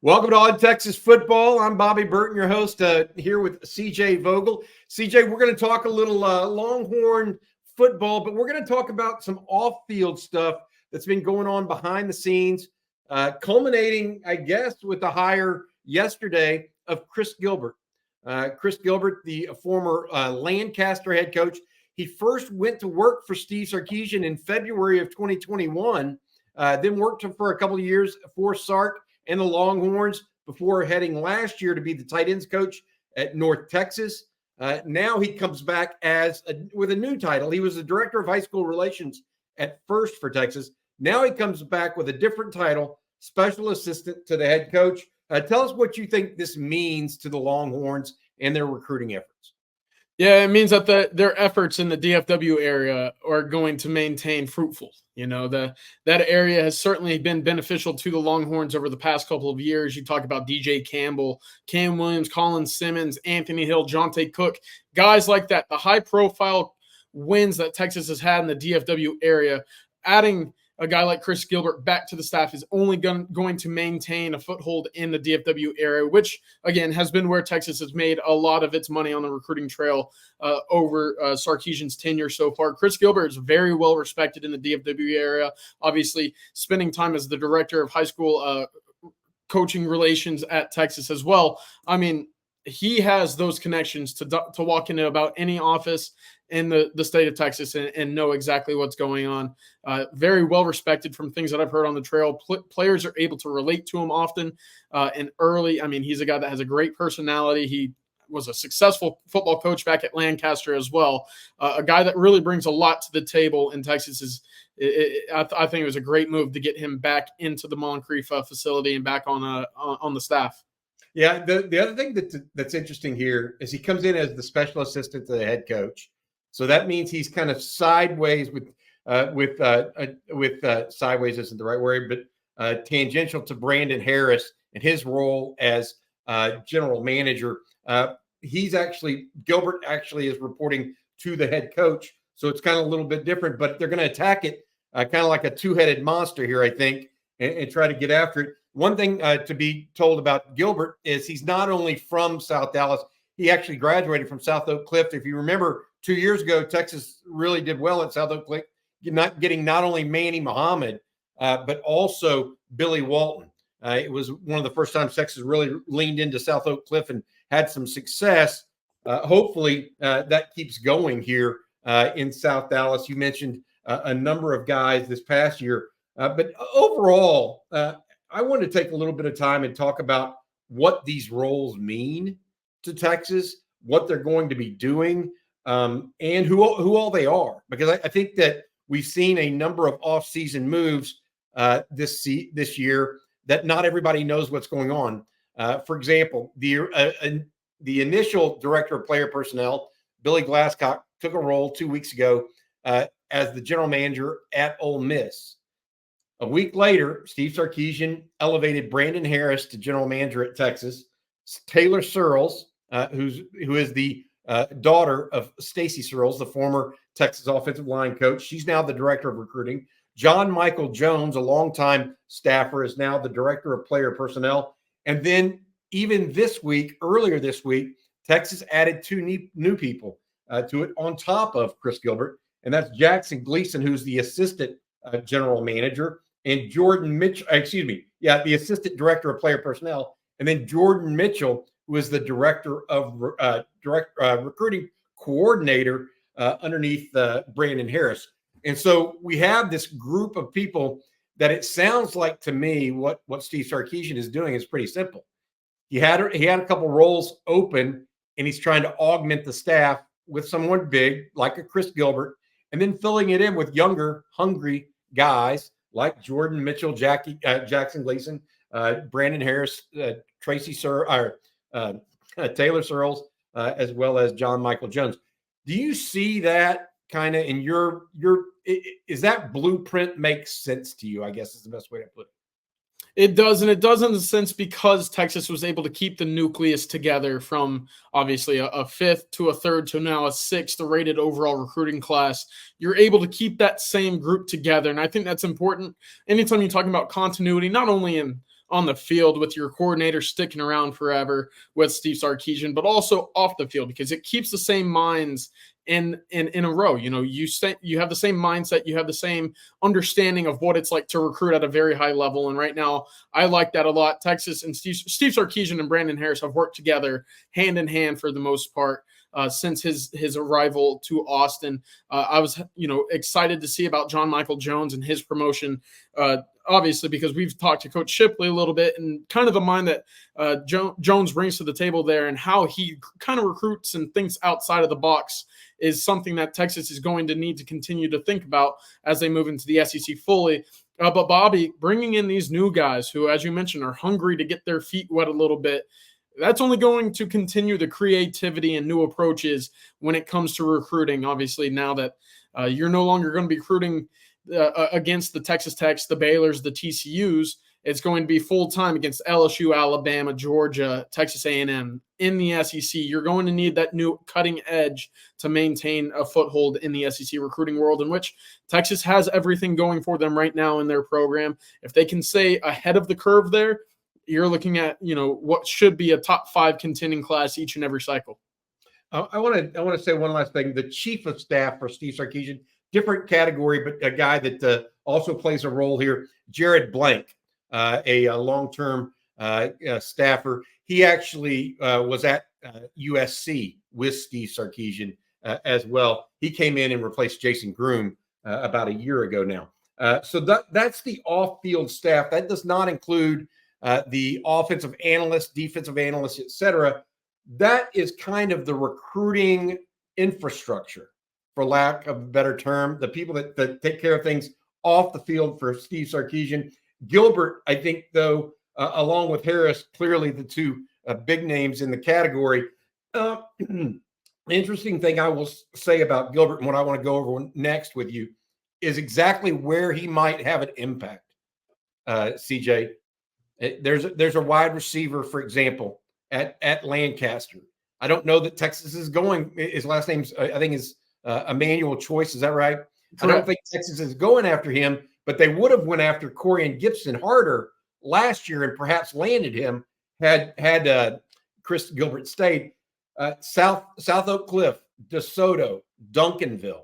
Welcome to On Texas Football. I'm Bobby Burton, your host, here with CJ Vogel. CJ, we're going to talk a little Longhorn football, but we're going to talk about some off-field stuff that's been going on behind the scenes, culminating, I guess, with the hire yesterday of Chris Gilbert. Chris Gilbert, the former Lancaster head coach. He first went to work for Steve Sarkisian in February of 2021, then worked for a couple of years for Sark and the Longhorns before heading last year to be the tight ends coach at North Texas. Now he comes back with a new title. He was the director of high school relations at first for Texas. Now he comes back with a different title, special assistant to the head coach. Tell us what you think this means to the Longhorns and their recruiting efforts. Yeah, it means that their efforts in the DFW area are going to maintain fruitful. You know, that area has certainly been beneficial to the Longhorns over the past couple of years. You talk about DJ Campbell, Cam Williams, Colin Simmons, Anthony Hill, Jonte Cook, guys like that. The high-profile wins that Texas has had in the DFW area, adding a guy like Chris Gilbert back to the staff is only going to maintain a foothold in the DFW area, which, again, has been where Texas has made a lot of its money on the recruiting trail over Sarkisian's tenure so far. Chris Gilbert is very well respected in the DFW area, obviously spending time as the director of high school coaching relations at Texas as well. I mean, he has those connections to walk into about any office in the state of Texas and know exactly what's going on. Very well respected from things that I've heard on the trail. Players are able to relate to him often and early. I mean, he's a guy that has a great personality. He was a successful football coach back at Lancaster as well. A guy that really brings a lot to the table in Texas. I think it was a great move to get him back into the Moncrief facility and back on the staff. Yeah, the other thing that's interesting here is he comes in as the special assistant to the head coach. So that means he's kind of sideways with sideways isn't the right word, but tangential to Brandon Harris and his role as general manager. Gilbert actually is reporting to the head coach. So it's kind of a little bit different, but they're going to attack it kind of like a two-headed monster here, I think, and try to get after it. One thing to be told about Gilbert is he's not only from South Dallas, he actually graduated from South Oak Cliff. If you remember, 2 years ago, Texas really did well at South Oak Cliff, getting not only Manny Muhammad, but also Billy Walton. It was one of the first times Texas really leaned into South Oak Cliff and had some success. Hopefully, that keeps going here in South Dallas. You mentioned a number of guys this past year. But overall, I want to take a little bit of time and talk about what these roles mean to Texas, what they're going to be doing, and who all they are. Because I think that we've seen a number of off-season moves this year that not everybody knows what's going on. For example, the initial director of player personnel, Billy Glasscock, took a role 2 weeks ago as the general manager at Ole Miss. A week later, Steve Sarkisian elevated Brandon Harris to general manager at Texas. Taylor Searles, who is the daughter of Stacy Searles, the former Texas offensive line coach. She's now the director of recruiting. John Michael Jones, a longtime staffer, is now the director of player personnel. And then even earlier this week, Texas added two new people to it on top of Chris Gilbert. And that's Jackson Gleason, who's the assistant general manager, and Jordan Mitchell, the assistant director of player personnel. And then Jordan Mitchell, who is the director of recruiting coordinator underneath Brandon Harris. And so we have this group of people that it sounds like to me what Steve Sarkisian is doing is pretty simple. He had a couple roles open, and he's trying to augment the staff with someone big like a Chris Gilbert, and then filling it in with younger, hungry guys like Jordan Mitchell, Jackson Gleason, Brandon Harris, Taylor Searles, as well as John Michael Jones. Do you see that kind of in is that blueprint make sense to you? I guess is the best way to put it. It does, and it does in the sense because Texas was able to keep the nucleus together from obviously a fifth to a third to now a sixth rated overall recruiting class. You're able to keep that same group together, and I think that's important. Anytime you're talking about continuity, not only on on the field with your coordinator sticking around forever with Steve Sarkisian, but also off the field, because it keeps the same minds in a row. You have the same mindset, you have the same understanding of what it's like to recruit at a very high level. And right now, I like that a lot. Texas and Steve Sarkisian and Brandon Harris have worked together hand in hand for the most part since his arrival to Austin. I was excited to see about John Michael Jones and his promotion. Obviously, because we've talked to Coach Shipley a little bit, and kind of the mind that Jones brings to the table there, and how he kind of recruits and thinks outside of the box, is something that Texas is going to need to continue to think about as they move into the SEC fully. But Bobby, bringing in these new guys who, as you mentioned, are hungry to get their feet wet a little bit, that's only going to continue the creativity and new approaches when it comes to recruiting. Obviously, now that you're no longer going to be recruiting against the Texas Techs, the Baylors, the TCUs. It's going to be full-time against LSU, Alabama, Georgia, Texas A&M in the SEC. You're going to need that new cutting edge to maintain a foothold in the SEC recruiting world, in which Texas has everything going for them right now in their program. If they can stay ahead of the curve there, you're looking at, what should be a top 5 contending class each and every cycle. I want to say one last thing. The chief of staff for Steve Sarkisian, different category, but a guy that also plays a role here, Jared Blank, a long-term staffer. He actually was at USC with Steve Sarkisian as well. He came in and replaced Jason Groom about a year ago now. So that's the off-field staff. That does not include the offensive analysts, defensive analysts, et cetera. That is kind of the recruiting infrastructure, for lack of a better term, the people that take care of things off the field for Steve Sarkisian. Gilbert, I think, though, along with Harris, clearly the two big names in the category. Interesting thing I will say about Gilbert, and what I want to go over next with you, is exactly where he might have an impact. CJ, there's a wide receiver, for example, at Lancaster. I don't know that Texas is going. His last name's I think is Emmanuel Choice. Is that right? Correct. I don't think Texas is going after him, but they would have went after Corian Gibson Harder last year and perhaps landed him had Chris Gilbert stayed. South Oak Cliff, DeSoto, Duncanville.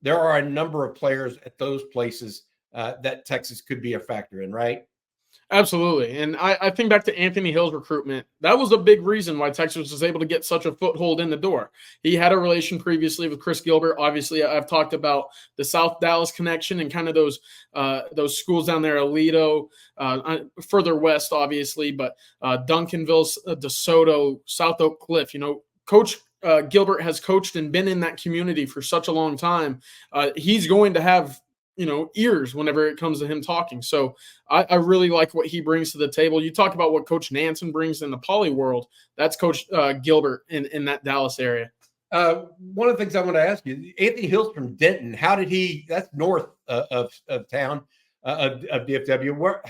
There are a number of players at those places that Texas could be a factor in, right? Absolutely. And I think back to Anthony Hill's recruitment. That was a big reason why Texas was able to get such a foothold in the door. He had a relation previously with Chris Gilbert. Obviously, I've talked about the South Dallas connection and kind of those schools down there, Aledo, further west, obviously, but Duncanville, DeSoto, South Oak Cliff. Coach Gilbert has coached and been in that community for such a long time. He's going to have ears whenever it comes to him talking. So I really like what he brings to the table. You talk about what Coach Nansen brings in the poly world. That's Coach Gilbert in that Dallas area. One of the things I want to ask you, Anthony Hill's from Denton. How did he? That's north of town of DFW.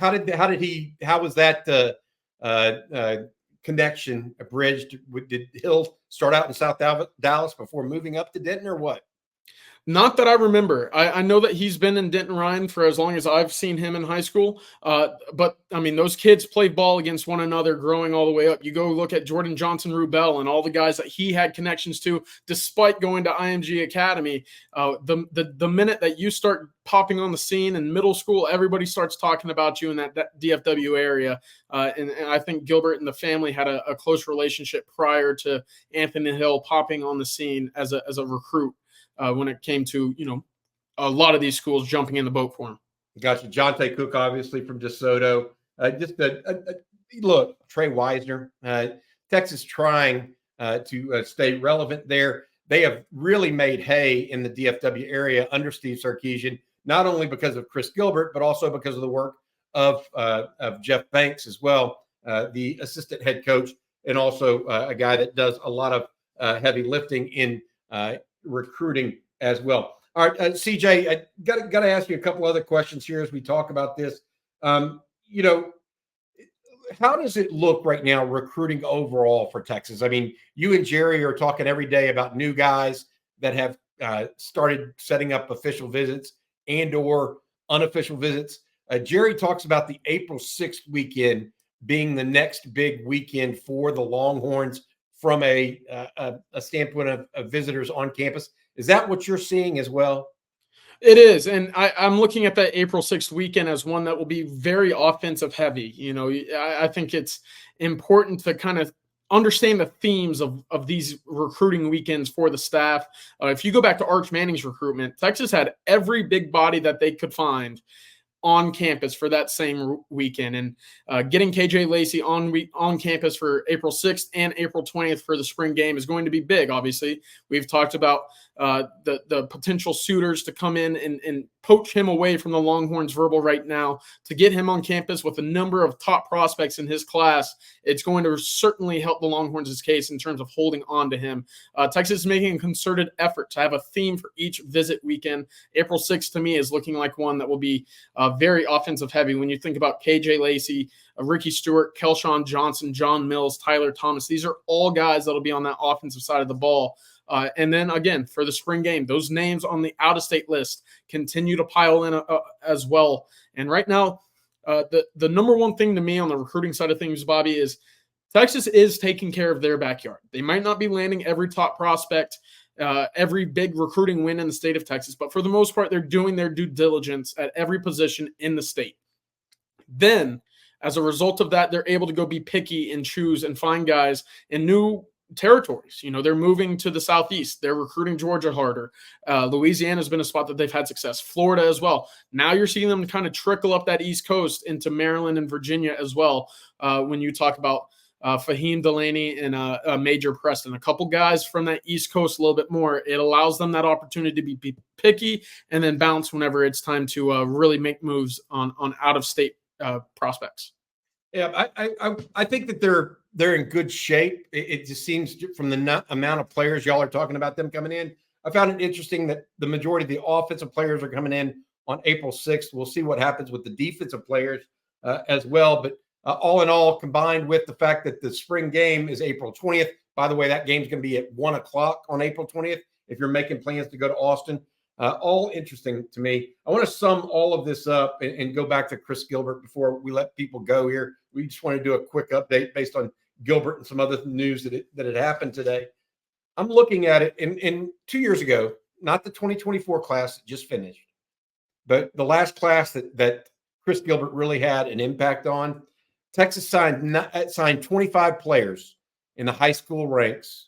How was that connection bridged? Did Hill start out in South Dallas before moving up to Denton, or what? Not that I remember. I know that he's been in Denton Ryan for as long as I've seen him in high school. But, I mean, those kids played ball against one another growing all the way up. You go look at Jordan Johnson-Rubel and all the guys that he had connections to, despite going to IMG Academy. The minute that you start popping on the scene in middle school, everybody starts talking about you in that DFW area. And I think Gilbert and the family had a close relationship prior to Anthony Hill popping on the scene as a recruit. When it came to, a lot of these schools jumping in the boat for him. Gotcha. Jonte Cook, obviously, from DeSoto. Look, Trey Wisner, Texas trying to stay relevant there. They have really made hay in the DFW area under Steve Sarkisian, not only because of Chris Gilbert, but also because of the work of Jeff Banks as well, the assistant head coach, and also a guy that does a lot of heavy lifting in recruiting as well. All right, CJ, I got to ask you a couple other questions here as we talk about this. How does it look right now recruiting overall for Texas? I mean, you and Jerry are talking every day about new guys that have started setting up official visits and or unofficial visits. Jerry talks about the April 6th weekend being the next big weekend for the Longhorns from a standpoint of visitors on campus. Is that what you're seeing as well? It is, and I'm looking at that April 6th weekend as one that will be very offensive heavy. I think it's important to kind of understand the themes of these recruiting weekends for the staff. If you go back to Arch Manning's recruitment, Texas had every big body that they could find on campus for that same weekend, and getting KJ Lacey on campus for April 6th and April 20th for the spring game is going to be big. Obviously, we've talked about the potential suitors to come in and poach him away from the Longhorns verbal right now. To get him on campus with a number of top prospects in his class, it's going to certainly help the Longhorns' case in terms of holding on to him. Texas is making a concerted effort to have a theme for each visit weekend. April 6th to me is looking like one that will be very offensive heavy. When you think about KJ Lacey, Ricky Stewart, Kelshawn Johnson, John Mills, Tyler Thomas, these are all guys that'll be on that offensive side of the ball. And then again, for the spring game, those names on the out-of-state list continue to pile in as well. And right now, the number one thing to me on the recruiting side of things, Bobby, is Texas is taking care of their backyard. They might not be landing every top prospect, every big recruiting win in the state of Texas, but for the most part, they're doing their due diligence at every position in the state. Then, as a result of that, they're able to go be picky and choose and find guys in new territories. They're moving to the Southeast. They're recruiting Georgia harder. Louisiana has been a spot that they've had success. Florida as well. Now you're seeing them kind of trickle up that East Coast into Maryland and Virginia as well. When you talk about Fahim Delaney and Major Preston, a couple guys from that East Coast a little bit more, it allows them that opportunity to be picky and then bounce whenever it's time to really make moves on out-of-state prospects. Yeah, I think that they're in good shape. It just seems from the amount of players y'all are talking about them coming in. I found it interesting that the majority of the offensive players are coming in on April 6th. We'll see what happens with the defensive players as well. But all in all, combined with the fact that the spring game is April 20th. By the way, that game's going to be at 1 o'clock on April 20th if you're making plans to go to Austin. All interesting to me. I want to sum all of this up and go back to Chris Gilbert before we let people go here. We just want to do a quick update based on Gilbert and some other news that had happened today. I'm looking at it in 2 years ago, not the 2024 class that just finished, but the last class that Chris Gilbert really had an impact on. Texas signed 25 players in the high school ranks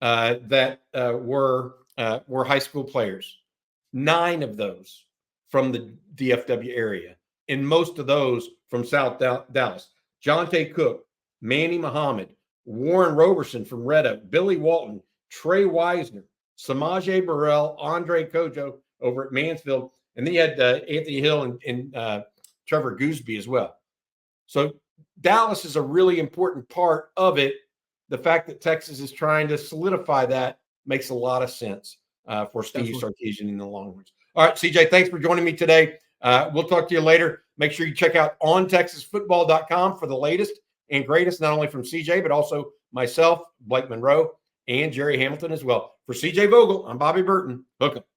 that were high school players. 9 of those from the DFW area, and most of those from South Dallas. Jonte Cook, Manny Muhammad, Warren Roberson from Red Oak, Billy Walton, Trey Wisner, Samaje Burrell, Andre Kojo over at Mansfield, and then you had Anthony Hill and Trevor Gooseby as well. So Dallas is a really important part of it. The fact that Texas is trying to solidify that makes a lot of sense for Steve Sarkisian and the Longhorns. All right, CJ, thanks for joining me today. We'll talk to you later. Make sure you check out ontexasfootball.com for the latest and greatest, not only from CJ, but also myself, Blake Monroe, and Jerry Hamilton as well. For CJ Vogel, I'm Bobby Burton. Hook 'em.